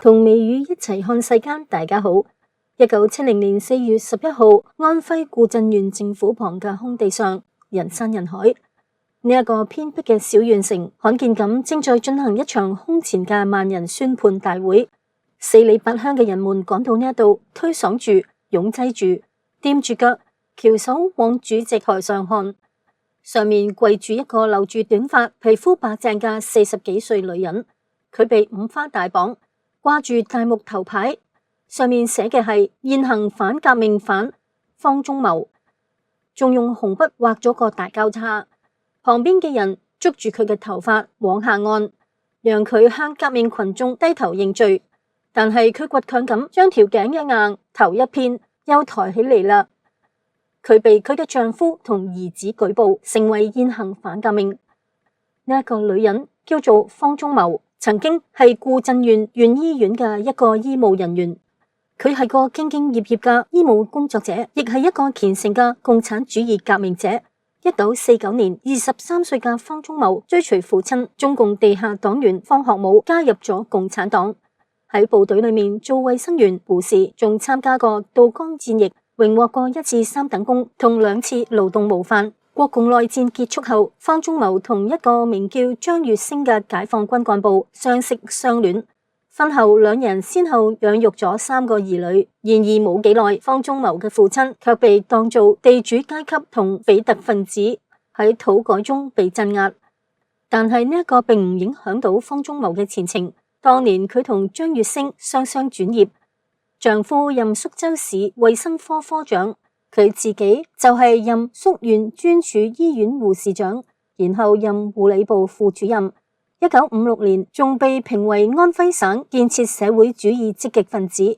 同微雨一齊看世間，大家好。1970年4月11號，安徽固鎮縣政府旁嘅空地上，人山人海。呢一個偏僻嘅小縣城，罕見咁正在進行一場空前嘅萬人宣判大會。四里八鄉嘅人們趕到呢一度，推搡住、擁擠住、踮住腳，翹首往主席台上看。上面跪住一個留住短髮、皮膚白淨嘅40幾歲女人，佢被五花大綁，掛住大木頭牌，上面寫嘅係現行反革命犯方中謀，仲用紅筆畫咗個大交叉。旁邊嘅人捉住佢嘅頭髮往下按，讓佢向革命群眾低頭認罪。但係佢倔強咁將條頸一硬，頭一偏，又抬起嚟啦。佢被佢嘅丈夫同兒子舉報，成為現行反革命。呢一個女人叫做方中謀，曾經係固鎮縣縣醫院嘅一個醫務人員。佢係個兢兢業業嘅醫務工作者，亦係一個虔誠嘅共產主義革命者。1949年，23歲嘅方中謀追隨父親中共地下黨員方學武加入咗共產黨，喺部隊裏面做衛生員、護士，仲參加過渡江戰役，榮獲過1次3等功同2次勞動模範。國共內戰結束後，方中謀同一個名叫張月星嘅解放軍幹部相識相戀，婚後兩人先後養育咗3個兒女。然而冇幾耐，方中謀嘅父親卻被當做地主階級同匪特分子，喺土改中被鎮壓。但係呢一個並唔影響到方中謀嘅前程。當年佢同張月星雙雙轉業，丈夫任宿州市衛生科科長，佢自己就係任宿縣專處醫院護士長，然後任護理部副主任。1956年仲被評為安徽省建設社會主義積極分子。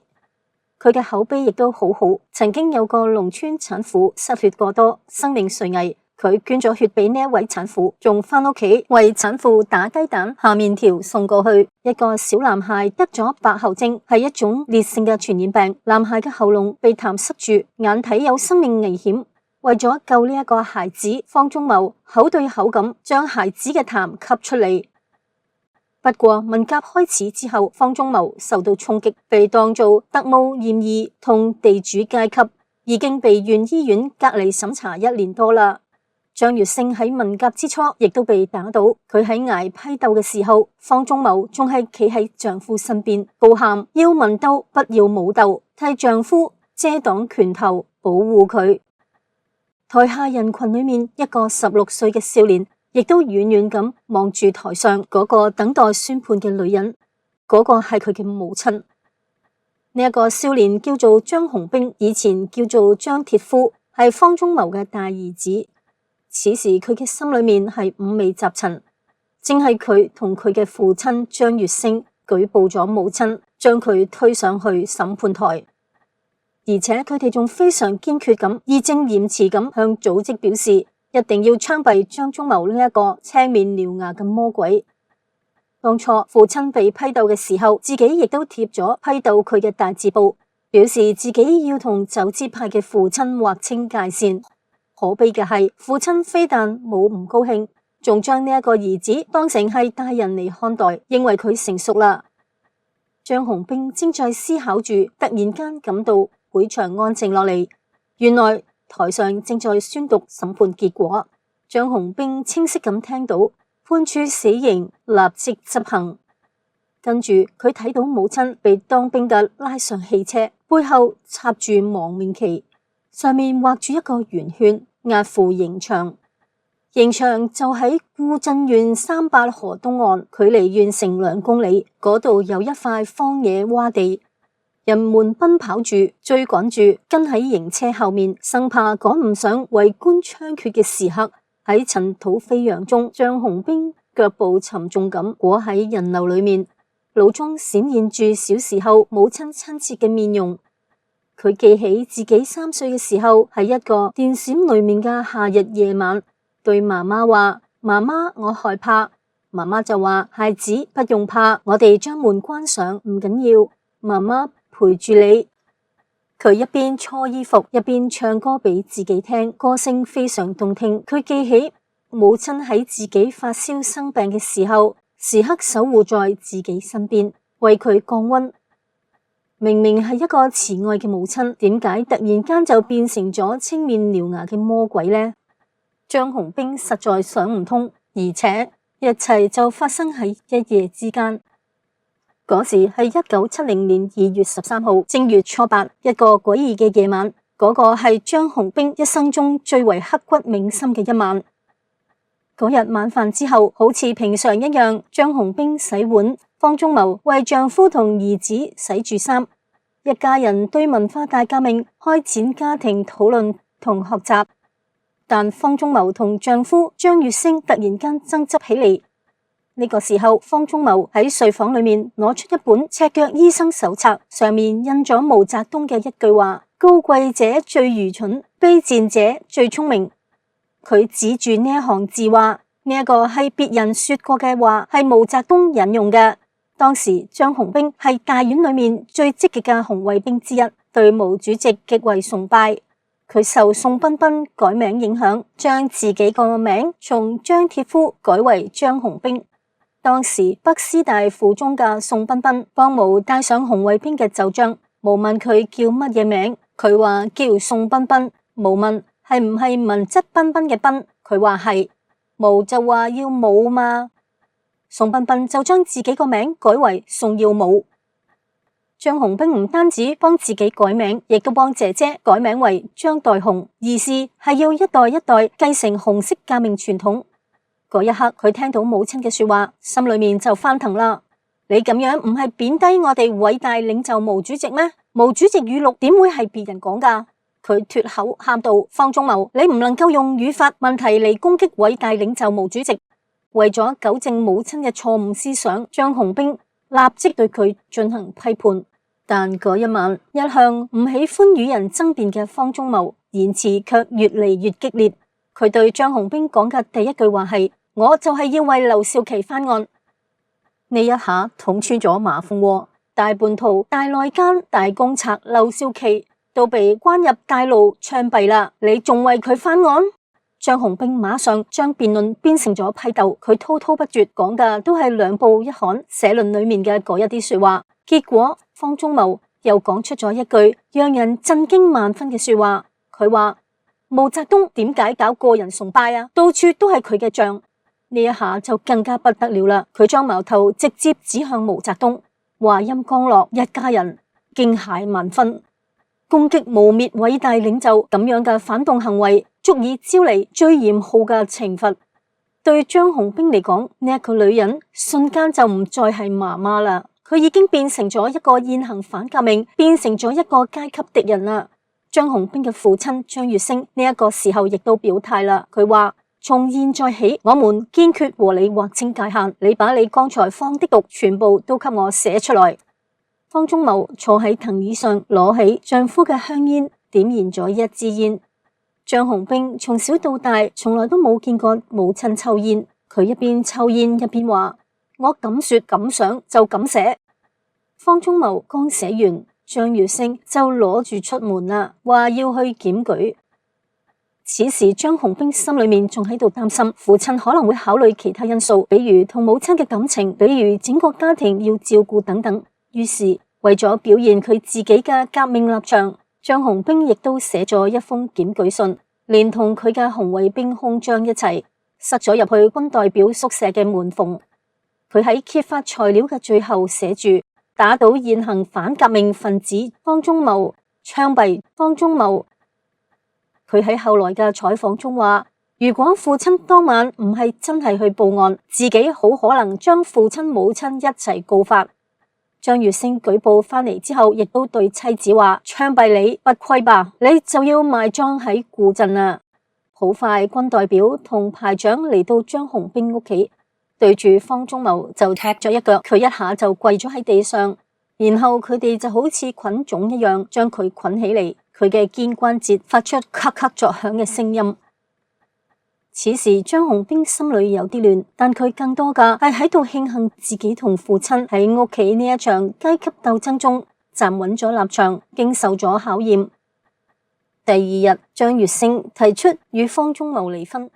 佢嘅口碑亦都好好，曾經有個農村產婦失血過多，生命垂危，佢捐咗血俾呢一位產婦，仲返屋企為產婦打雞蛋、下麵條送過去。一個小男孩得咗白喉症，係一種烈性嘅傳染病，男孩嘅喉嚨被痰塞住，眼睇有生命危險。為咗救呢一個孩子，方中謀口對口咁將孩子嘅痰吸出嚟。不過文革開始之後，方中謀受到衝擊，被當做特務嫌疑同地主階級，已經被縣醫院隔離審查1年多啦。張月星喺文革之初亦都被打倒，佢喺挨批鬥嘅時候，方中謀仲係企喺丈夫身邊，高喊要文鬥不要武鬥，替丈夫遮擋拳頭，保護佢。台下人群裏面，一個16歲嘅少年亦都遠遠咁望住台上嗰個等待宣判嘅女人，嗰個係佢嘅母親。呢一個少年叫做張紅兵，以前叫做張鐵夫，係方中謀嘅大兒子。此時佢嘅心裏面係五味雜陳，正係佢同佢嘅父親張月星舉報咗母親，將佢推上去審判台，而且佢哋仲非常堅決咁義正言辭咁向組織表示，一定要槍斃張中謀呢一個青面獠牙嘅魔鬼。當初父親被批鬥嘅時候，自己亦都貼咗批鬥佢嘅大字報，表示自己要同走資派嘅父親劃清界線。可悲嘅係，父親非但冇唔高興，仲將呢一個兒子當成係大人嚟看待，認為佢成熟啦。張紅兵正在思考住，突然間感到會場安靜落嚟，原來台上正在宣讀審判結果。張紅兵清晰咁聽到判處死刑，立即執行。跟住佢睇到母親被當兵嘅拉上汽車，背後插住亡命旗，上面畫住一個圓圈，押赴刑場。刑場就喺固鎮縣38河東岸，距離縣城2公里。嗰度有一塊荒野窪地，人們奔跑住、追趕住，跟喺刑車後面，生怕趕唔上圍觀槍決嘅時刻。喺塵土飛揚中，張紅兵腳步沉重咁裹喺人流裏面，腦中閃現住小時候母親親切嘅面容。佢記起自己3歲嘅時候，喺一個電閃雷鳴嘅夏日夜晚，對媽媽話：媽媽，我害怕。媽媽就話：孩子，不用怕，我哋將門關上，唔緊要，媽媽陪住你。佢一邊搓衣服，一邊唱歌俾自己聽，歌聲非常動聽。佢記起母親喺自己發燒生病嘅時候，時刻守護在自己身邊，為佢降溫。明明係一個慈愛嘅母親，點解突然間就變成咗青面獠牙嘅魔鬼呢？張紅冰實在想唔通，而且一切就發生喺一夜之間。嗰時係1970年2月13號正月初8，一個詭異嘅夜晚。嗰個係張紅冰一生中最為刻骨銘心嘅一晚。嗰日晚飯之後，好似平常一樣，張紅冰洗碗，方中謀為丈夫同兒子洗住衫，一家人對文化大革命開展家庭討論同學習。但方中謀同丈夫張月星突然間爭執起嚟。呢個時候，方中謀喺睡房裏面攞出一本赤腳醫生手冊，上面印咗毛澤東嘅一句話：高貴者最愚蠢，卑賤者最聰明。佢指住呢一行字話：呢一個係別人說過嘅話，係毛澤東引用嘅。當時張紅冰係大院裏面最積極嘅紅衛兵之一，對毛主席極為崇拜。佢受宋彬彬改名影響，將自己個名從張鐵夫改為張紅冰。當時北師大附中嘅宋彬彬幫毛戴上紅衛兵嘅袖章，毛問佢叫乜嘢名，佢話叫宋彬彬。毛問係唔係文質彬彬嘅彬，佢話係。毛就話要武嘛，宋彬彬就將自己個名改為宋耀武。張紅冰唔單止幫自己改名，亦都幫姐姐改名為張代紅，意思係要一代一代繼承紅色革命傳統。嗰一刻，佢聽到母親嘅說話，心裏面就翻騰啦。你咁樣唔係貶低我哋偉大領袖毛主席咩？毛主席語錄點會係別人講噶？佢脫口喊道：方中謀，你唔能夠用語法問題嚟攻擊偉大領袖毛主席。為咗糾正母親嘅錯誤思想，張紅冰立即對佢進行批判。但嗰一晚，一向唔喜歡與人爭辯嘅方中謀言辭卻越嚟越激烈。佢對張紅冰講嘅第一句話係：我就係要為劉少奇翻案。呢一下捅穿咗馬蜂窩，大叛徒、大內奸、大公賊劉少奇都被關入大牢槍斃啦，你仲為佢翻案？張紅冰馬上將辯論變成咗批鬥，佢滔滔不絕講嘅都係兩部一刊社論裏面嘅嗰一啲說話。結果方中謀又講出咗一句讓人震驚萬分嘅說話，佢話毛澤東點解搞個人崇拜啊？到處都係佢嘅像。呢一下就更加不得了啦，佢將矛頭直接指向毛澤東。華歆江樂一家人驚駭萬分，攻擊污衊偉大領袖咁樣嘅反動行為，足以招嚟最嚴酷嘅懲罰。對張紅冰嚟講，呢一個女人瞬間就唔再係媽媽啦，佢已經變成咗一個現行反革命，變成咗一個階級敵人啦。張紅冰嘅父親張月星呢一個時候亦都表態啦，佢話：從現在起，我們堅決和你劃清界限，你把你剛才放的毒全部都給我寫出來。方中謀坐喺藤椅上，攞起丈夫嘅香煙，點燃咗一支煙。張紅冰從小到大從來都冇見過母親抽煙，佢一邊抽煙一邊話：我敢說敢想就敢寫。方中謀剛寫完，張月星就攞住出門啦，話要去檢舉。此時張紅冰心裏面仲喺度擔心父親可能會考慮其他因素，比如同母親嘅感情，比如整個家庭要照顧等等。於是為咗表現佢自己嘅革命立場，張紅冰亦都寫咗一封檢舉信，連同佢嘅紅衛兵胸章一齊塞咗入去軍代表宿舍嘅門縫。佢喺揭發材料嘅最後寫住：打倒現行反革命分子方中謀，槍斃方中謀。佢喺後來嘅採訪中話：如果父親當晚唔係真係去報案，自己好可能將父親母親一齊告發。張月星舉報返嚟之後，亦都對妻子話：槍斃你不虧吧，你就要埋葬喺古鎮啦。好快，軍代表同排長嚟到張紅冰屋企，對住方中謀就踢咗一腳，佢一下就跪咗喺地上，然後佢哋就好似捆種一樣將佢捆起嚟。佢嘅肩關節發出咔咔作響嘅聲音。此時張紅冰心裏有啲亂，但佢更多嘅係喺度慶幸自己同父親喺屋企呢一場階級鬥爭中站穩咗立場，經受咗考驗。第二日，張月星提出與方中謀離婚，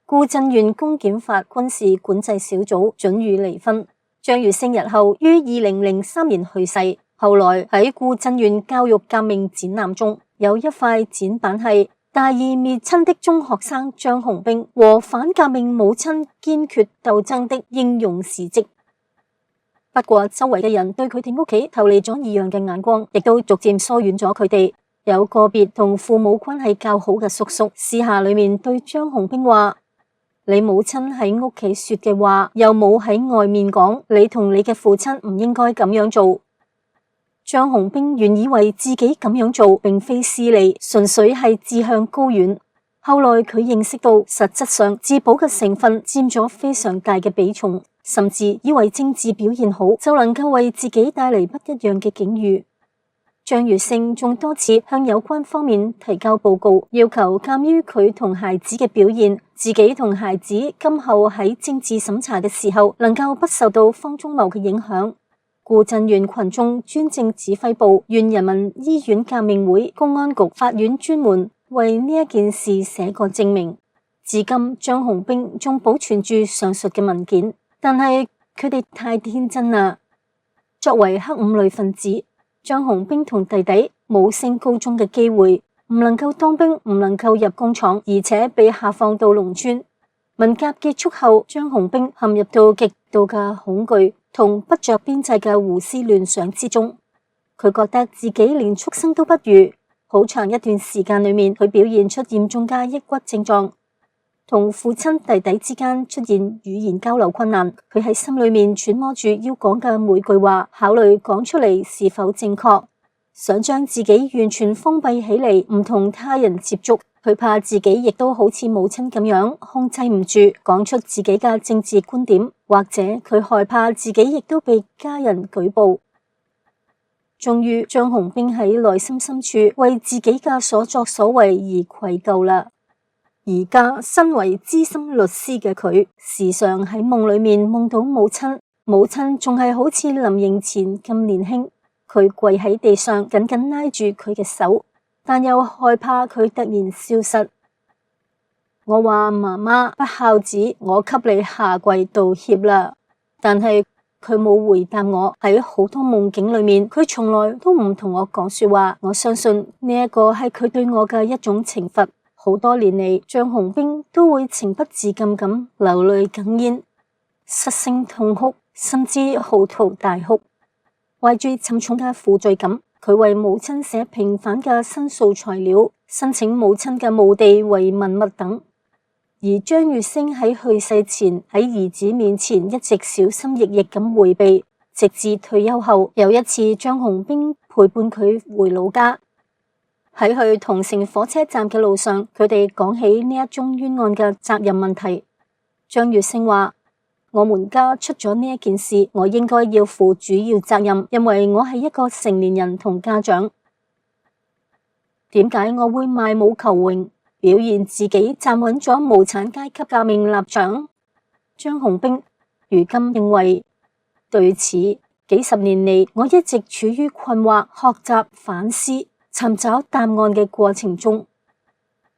顧振縣公檢法軍事管制小組准予離婚。張如星日後於2003年去世。後來喺顧振元教育革命展覽中，有一塊展板係大義滅親的中學生張雄兵和反革命母親堅決鬥爭的英勇事跡。不過周圍嘅人對佢哋屋企投嚟咗異樣嘅眼光，亦都逐漸疏遠咗佢哋。有個別同父母關係較好嘅叔叔私下裏面對張雄兵話：你母親喺屋企說嘅話，又冇喺外面講，你同你嘅父親唔應該咁樣做。張雄兵原以為自己咁樣做並非私利，純粹係志向高遠。後來佢認識到，實質上自保嘅成分佔咗非常大嘅比重，甚至以為政治表現好就能夠為自己帶嚟不一樣嘅境遇。張如星仲多次向有關方面提交報告，要求鑒於佢同孩子嘅表現，自己同孩子今後喺政治審查嘅時候能夠不受到方中謀嘅影響。顧振元群眾專政指揮部、縣人民醫院革命會、公安局、法院專門為呢一件事寫過證明。至今張雄兵仲保存住上述嘅文件，但係佢哋太天真啦。作為黑五類分子，張雄兵同弟弟冇升高中嘅機會，唔能夠當兵，唔能夠入工廠，而且被下放到農村。文革結束後，張雄兵陷入到極度嘅恐懼同不着邊際嘅胡思亂想之中。佢覺得自己連畜生都不如。好長一段時間裏面，佢表現出嚴重嘅抑鬱症狀，同父親弟弟之間出現語言交流困難。佢喺心裏面揣摩住要講嘅每句話，考慮講出嚟是否正確，想將自己完全封閉起嚟，唔同他人接觸。佢怕自己亦都好似母親咁樣控制唔住講出自己嘅政治觀點，或者佢害怕自己亦都被家人舉報。終於張雄兵喺內心深處為自己嘅所作所為而愧疚啦。而家身為資深律師嘅佢，時常喺夢裏面夢到母親，母親仲係好似臨刑前咁年輕。佢跪喺地上緊緊拉住佢嘅手，但又害怕佢突然消失。我話媽媽不孝子，我給你下跪道歉啦。但係佢冇回答我。喺好多夢境裏面，佢從來都唔同我講說話。我相信呢一個係佢對我嘅一種懲罰。好多年嚟，張雄兵都會情不自禁咁流淚哽咽，失聲痛哭，甚至嚎啕大哭。懷住沉重嘅負罪感，佢為母親寫平反嘅申訴材料，申請母親嘅墓地為文物等。而張如星喺去世前喺兒子面前一直小心翼翼咁回避，直至退休後，有一次張雄兵陪伴佢回老家，喺去桐城火車站嘅路上，佢哋講起呢一宗冤案嘅責任問題。張如星話：我們家出咗呢一件事，我應該要負主要責任，因為我係一個成年人同家長。點解我會賣武求榮，表現自己站穩咗無產階級革命立場？張雄兵如今認為，對此幾十年嚟，我一直處於困惑、學習、反思、尋找答案嘅過程中。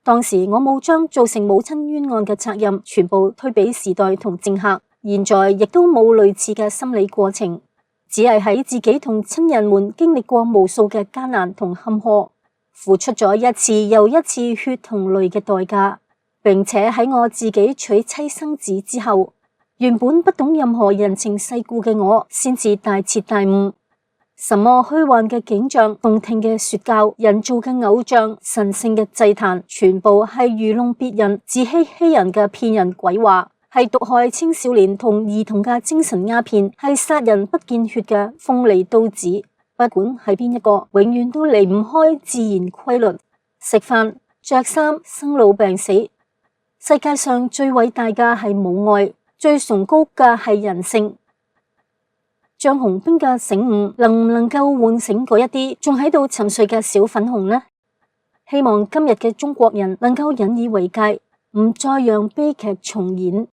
當時我冇將造成母親冤案嘅責任全部推俾時代同政客，現在亦都冇類似嘅心理過程，只係喺自己同親人們經歷過無數嘅艱難同坎坷，付出咗一次又一次血同淚嘅代價，並且喺我自己娶妻生子之後，原本不懂任何人情世故嘅我，先至大徹大悟。什麼虛幻嘅景象、動聽嘅說教、人造嘅偶像、神聖嘅祭壇，全部係愚弄別人、自欺欺人嘅騙人鬼話，係毒害青少年同兒童嘅精神鴉片，係殺人不見血嘅鋒利刀子。不管係邊一個，永遠都離唔開自然規律。食飯、着衫、生老病死，世界上最偉大嘅係母愛，最崇高嘅係人性。張雄兵嘅醒悟，能唔能夠喚醒嗰一啲仲喺度沉睡嘅小粉紅呢？希望今日嘅中國人能夠引以為戒，唔再讓悲劇重演。